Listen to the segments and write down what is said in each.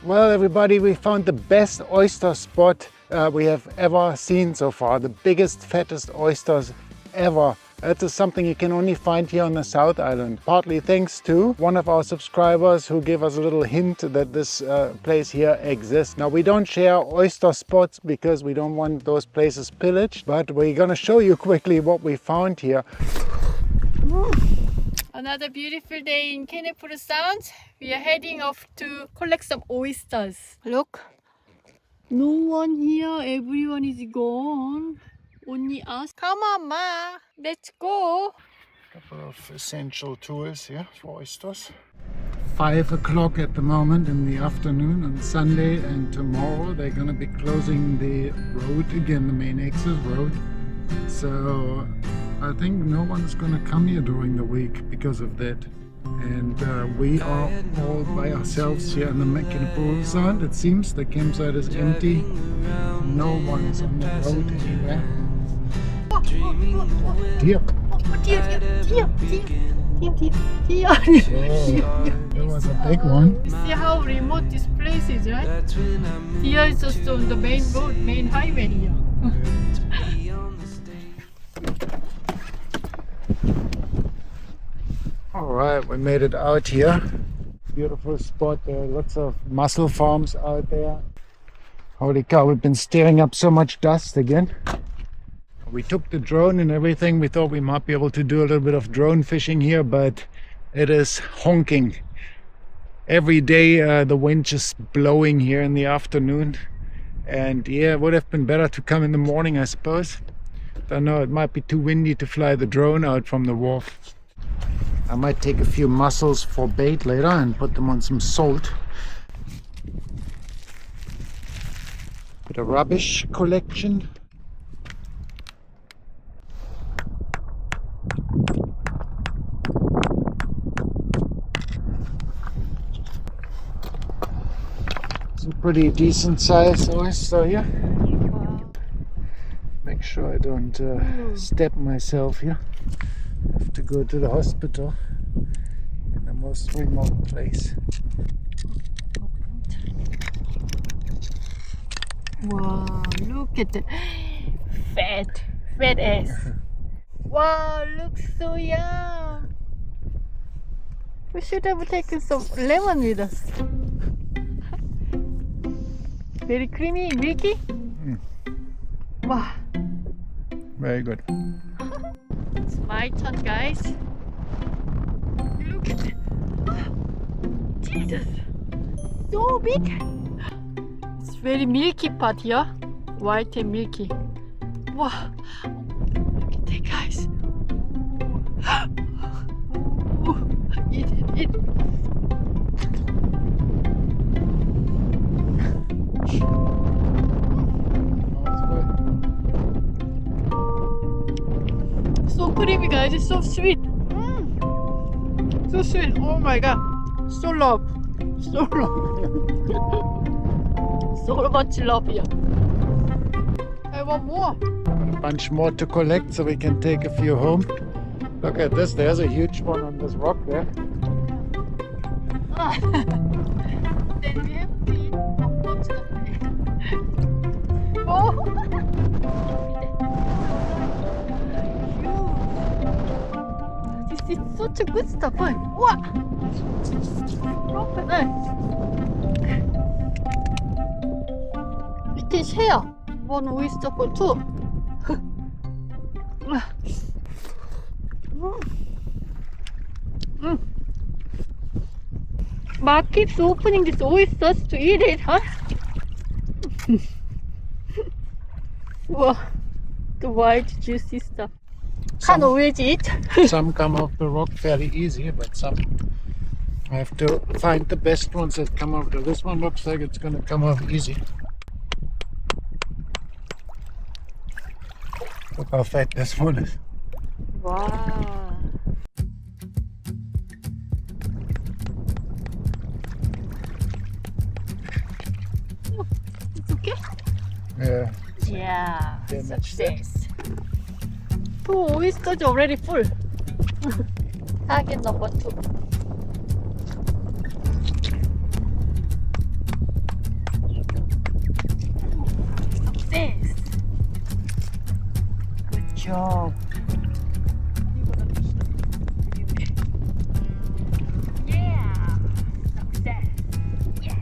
Well, everybody, we found the best oyster spot we have ever seen so far. The biggest, fattest oysters ever. That is something you can only find here on the South Island. Partly thanks to one of our subscribers who gave us a little hint that this place here exists. Now, we don't share oyster spots because we don't want those places pillaged, but we're gonna show you quickly what we found here. Another beautiful day in Kenepuru Sound. We are heading off to collect some oysters. Look, no one here, everyone is gone. Only us. Come on, Ma, let's go. Couple of essential tools here for oysters. 5 o'clock at the moment in the afternoon on Sunday, and tomorrow they're gonna be closing the road again, the main access road. So I think no one's gonna come here during the week because of that. And we are all by ourselves here in the Kenepuru Sound. It seems the campsite is empty. No one is on the road anywhere. Deer. That was a big one. You see how remote this place is, right? Here is just on the main road, main highway here. Alright, we made it out here. Beautiful spot. There are lots of mussel farms out there. Holy cow, we've been stirring up so much dust again. We took the drone and everything. We thought we might be able to do a little bit of drone fishing here, but it is honking. Every day the wind just blowing here in the afternoon. And yeah, it would have been better to come in the morning, I suppose. Don't know, it might be too windy to fly the drone out from the wharf. I might take a few mussels for bait later and put them on some salt. Bit of rubbish collection. It's a pretty decent size oyster here. Make sure I don't step myself here. I have to go to the hospital in the most remote place. Wow, look at that fat ass. Wow, looks so young. We should have taken some lemon with us. Very creamy, milky. Wow. Very good. It's my turn, guys. Look at it. Jesus, so big. It's very milky part here, white and milky. Wow, look at that, guys. Eat. So creamy, guys. It's so sweet. So sweet. Oh my god. So love. So much love here. I want more. A bunch more to collect so we can take a few home. Look at this. There's a huge one on this rock there. Then we have to eat. Oh. It's such a good stuff. Wow! We can share one oyster for two. Mark keeps opening these oysters to eat it, huh? Wow, the white juicy stuff. Can't always eat. Some come off the rock fairly easy, but some I have to find the best ones that come off. This one looks like it's going to come off easy. Look how fat this one is. Wow. Oh, it's okay? Yeah. Yeah, Damage success. 2 oysters already full. Target number 2. Success! Good job! Yeah! Success! Yes!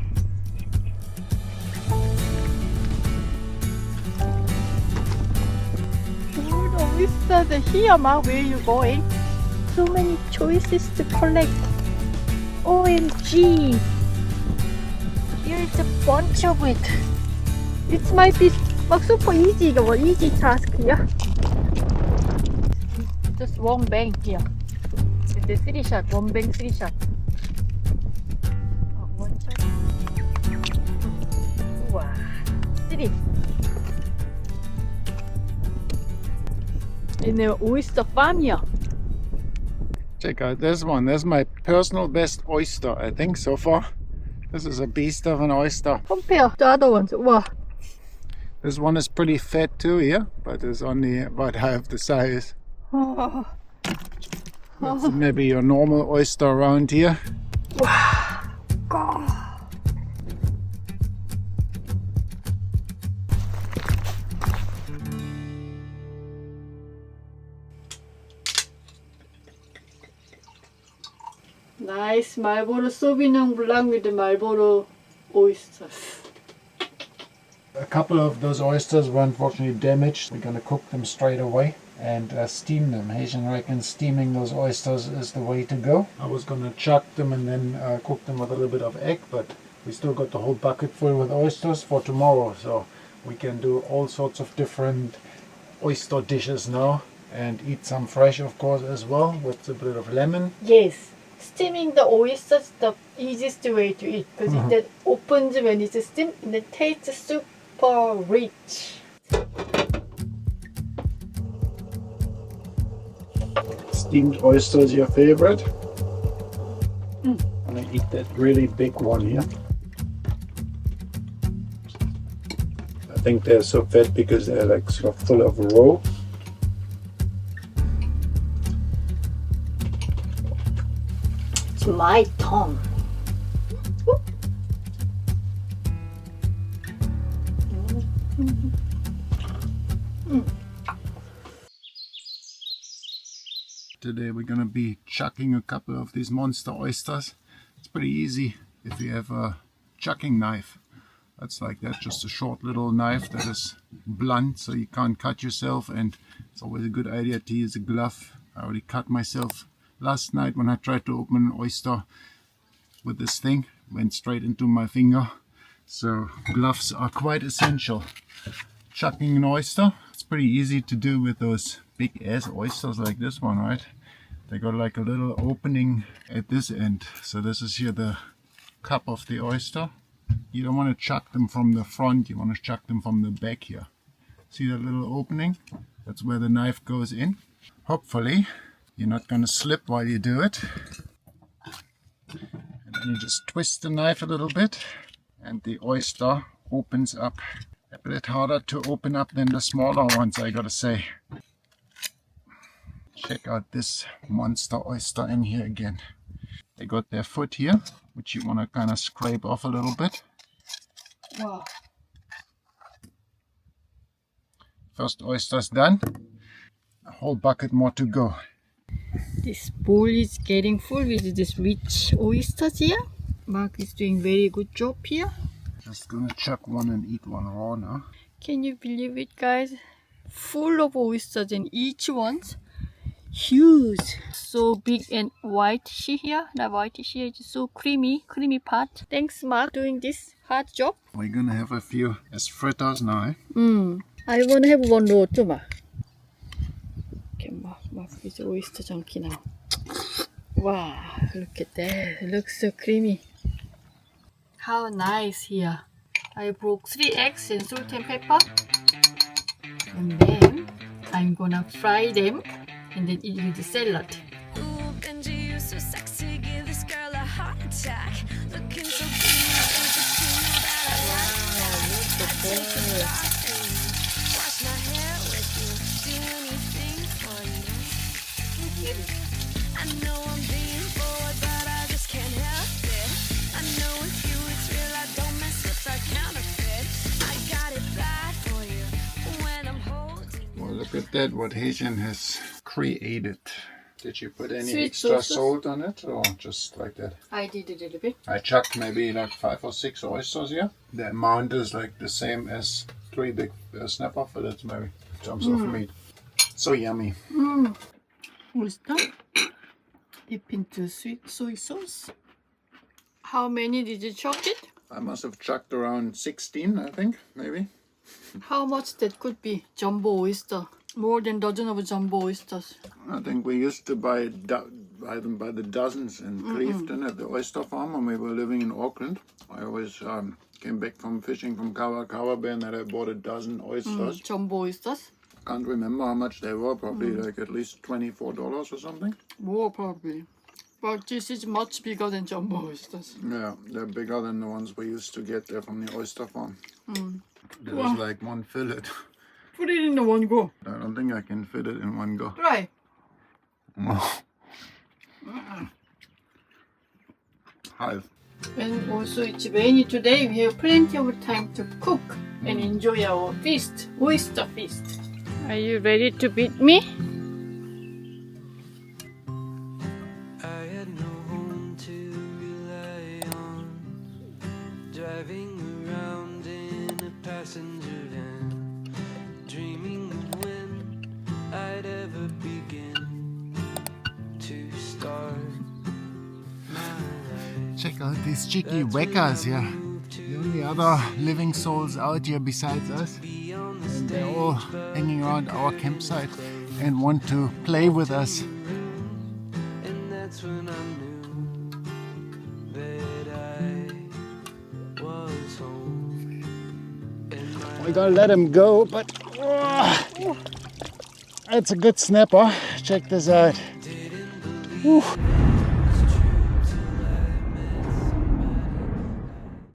Oh, the oysters are here, Ma. Where are you going? So many choices to collect. OMG! Here is a bunch of it. It might be super easy, easy task here. Just one bang here. The 3 shot, one bang 3 shot. One shot. Wow, 3. In the oyster farm here. Check out this one. This is my personal best oyster, I think, so far. This is a beast of an oyster. Compare the other ones. Wow. This one is pretty fat too here, but it's only about half the size. Oh. That's maybe your normal oyster around here. Wow. God. Nice Marlborough Sauvignon Blanc with the Marlborough oysters. A couple of those oysters were unfortunately damaged. We're going to cook them straight away and steam them. Haitian reckons steaming those oysters is the way to go. I was going to chuck them and then cook them with a little bit of egg, but we still got the whole bucket full with oysters for tomorrow, so we can do all sorts of different oyster dishes now and eat some fresh, of course, as well, with a bit of lemon. Yes, steaming the oysters is the easiest way to eat because it opens when it's steamed and it tastes super rich. Steamed oyster is your favorite? I'm gonna eat that really big one here. I think they're so fat because they're like sort of full of roe. It's my tongue. Today we're gonna be chucking a couple of these monster oysters. It's pretty easy if you have a chucking knife. That's like that, just a short little knife that is blunt so you can't cut yourself, and it's always a good idea to use a glove. I already cut myself last night when I tried to open an oyster with this thing. Went straight into my finger. So gloves are quite essential. Chucking an oyster, it's pretty easy to do with those big ass oysters like this one, right? They got like a little opening at this end. So this is here the cup of the oyster. You don't want to chuck them from the front, you want to chuck them from the back here. See that little opening? That's where the knife goes in. Hopefully you're not going to slip while you do it. And then you just twist the knife a little bit and the oyster opens up. A bit harder to open up than the smaller ones, I gotta say. Check out this monster oyster in here again. They got their foot here, which you want to kind of scrape off a little bit. Wow. First oyster's done. A whole bucket more to go. This bowl is getting full with this rich oysters here. Mark is doing very good job here. Just gonna chuck one and eat one raw now. Can you believe it, guys? Full of oysters and each one's huge. So big and whitish here. The whitish here is so creamy part. Thanks, Mark, doing this hard job. We're gonna have a few as fritters now. I wanna have one raw too, Mark. Okay, Mark is oyster junkie now. Wow, look at that. It looks so creamy. How nice here. I broke 3 eggs and salt and pepper. And then I'm gonna fry them and then eat with the salad. Ooh, Benji, you're so sexy. Give this girl a heart attack. Looking so cute. Look at that. Wash my hair with you. Do anything for you. I know I'm being bored, but I just can't help it. I know with you it's real, I don't mess with that counterfeit. I got it bad for you. Look at that, what Haitian has created. Did you put any Sweet extra sauces? salt on it, or just like that? I did a little bit. I chucked maybe like 5 or 6 oysters here. The amount is like the same as 3 big snapper fillets, maybe, in terms of meat. So yummy. Oyster. Dip into sweet soy sauce. How many did you chuck it? I must have chucked around 16, I think, maybe. How much that could be? Jumbo oyster. More than dozen of jumbo oysters. I think we used to buy them by the dozens in Clifton at the Oyster Farm when we were living in Auckland. I always came back from fishing from Kawa Bay and I bought a dozen oysters. Jumbo oysters. Can't remember how much they were, probably like at least $24 or something. More probably. But this is much bigger than jumbo oysters. Yeah, they're bigger than the ones we used to get there from the Oyster Farm. There was like one fillet. Put it in the one go. I don't think I can fit it in one go. Try. Half. And also it's rainy today. We have plenty of time to cook and enjoy our feast, oyster feast. Are you ready to beat me? I had no home to rely on, driving around in a passenger van, dreaming of when I'd ever begin to start my life. Check out these cheeky whackers here. The only other living souls out here besides us. And they're all hanging around our campsite and want to play with us. And that's when I knew that I was home. And We're gonna let him go, but that's a good snapper. Check this out. Whew.